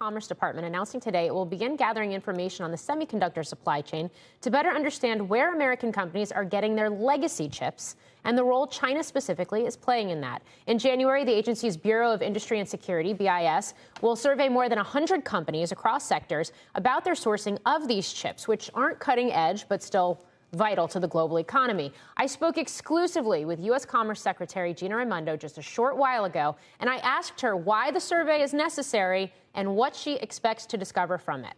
Commerce Department announcing today it will begin gathering information on the semiconductor supply chain to better understand where American companies are getting their legacy chips and the role China specifically is playing in that. In January, the agency's Bureau of Industry and Security, BIS, will survey more than 100 companies across sectors about their sourcing of these chips, which aren't cutting edge but still vital to the global economy. I spoke exclusively with U.S. Commerce Secretary Gina Raimondo just a short while ago, and I asked her why the survey is necessary and what she expects to discover from it.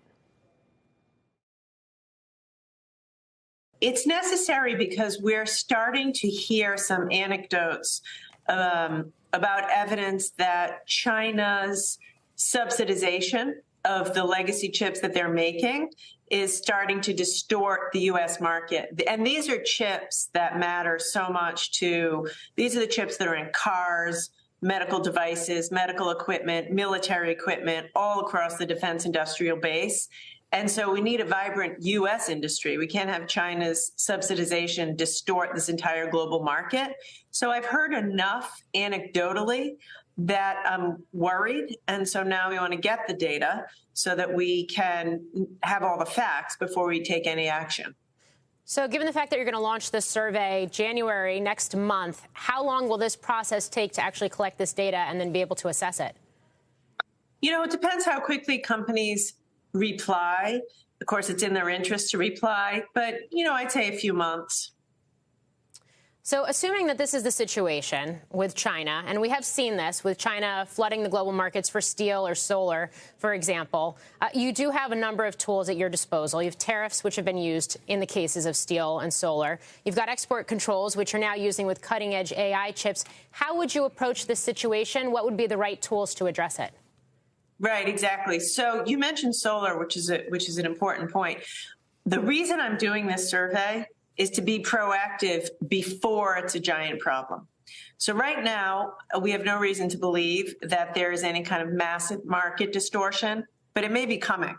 It's necessary because we're starting to hear some anecdotes about evidence that China's subsidization of the legacy chips that they're making is starting to distort the U.S. market. And these are chips that matter so much these are the chips that are in cars, medical devices, medical equipment, military equipment, all across the defense industrial base. And so we need a vibrant U.S. industry. We can't have China's subsidization distort this entire global market. So I've heard enough anecdotally that I'm worried. And so now we want to get the data so that we can have all the facts before we take any action. So given the fact that you're going to launch this survey January next month, how long will this process take to actually collect this data and then be able to assess it? You know, it depends how quickly companies reply. Of course, it's in their interest to reply, but, you know, I'd say a few months. So assuming that this is the situation with China, and we have seen this with China flooding the global markets for steel or solar, for example, you do have a number of tools at your disposal. You have tariffs, which have been used in the cases of steel and solar. You've got export controls, which you're now using with cutting-edge AI chips. How would you approach this situation? What would be the right tools to address it? Right, exactly. So you mentioned solar, which is an important point. The reason I'm doing this survey is to be proactive before it's a giant problem. So right now, we have no reason to believe that there is any kind of massive market distortion, but it may be coming.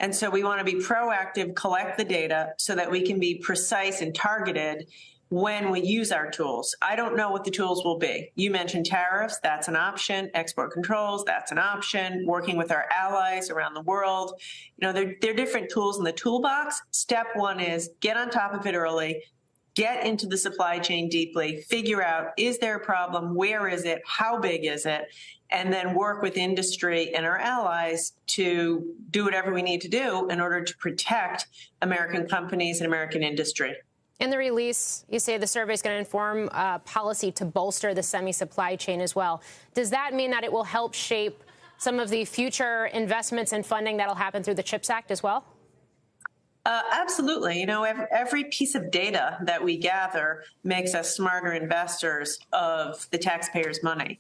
And so we want to be proactive, collect the data so that we can be precise and targeted when we use our tools. I don't know what the tools will be. You mentioned tariffs, that's an option. Export controls, that's an option. Working with our allies around the world. You know, there are different tools in the toolbox. Step one is get on top of it early, get into the supply chain deeply, figure out, is there a problem? Where is it? How big is it? And then work with industry and our allies to do whatever we need to do in order to protect American companies and American industry. In the release, you say the survey is going to inform policy to bolster the semi-supply chain as well. Does that mean that it will help shape some of the future investments and funding that will happen through the CHIPS Act as well? Absolutely. You know, every piece of data that we gather makes us smarter investors of the taxpayers' money.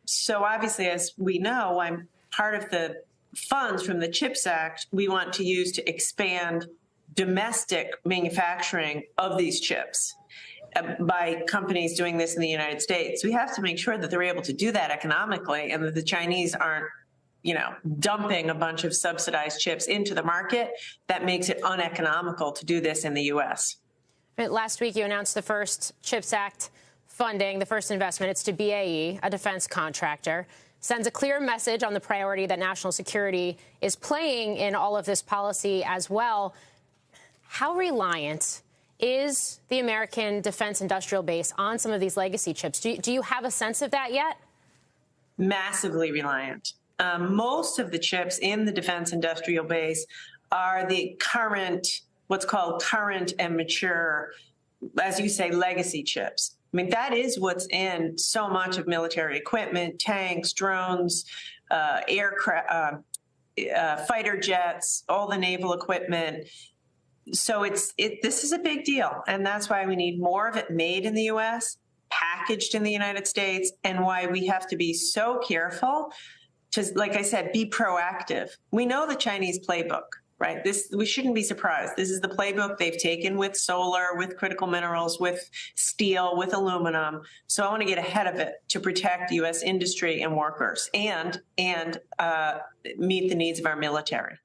So obviously, as we know, I'm part of the funds from the CHIPS Act we want to use to expand domestic manufacturing of these chips by companies doing this in the United States. We have to make sure that they're able to do that economically and that the Chinese aren't, you know, dumping a bunch of subsidized chips into the market that makes it uneconomical to do this in the U.S. Last week, you announced the first CHIPS Act funding, the first investment. It's to BAE, a defense contractor. Sends a clear message on the priority that national security is playing in all of this policy as well. How reliant is the American defense industrial base on some of these legacy chips? Do you have a sense of that yet? Massively reliant. Most of the chips in the defense industrial base are the current, what's called current and mature, as you say, legacy chips. I mean, that is what's in so much of military equipment, tanks, drones, aircraft, fighter jets, all the naval equipment. So this is a big deal, and that's why we need more of it made in the U.S., packaged in the United States, and why we have to be so careful to, like I said, be proactive. We know the Chinese playbook, right? We shouldn't be surprised. This is the playbook they've taken with solar, with critical minerals, with steel, with aluminum. So I want to get ahead of it to protect U.S. industry and workers and meet the needs of our military.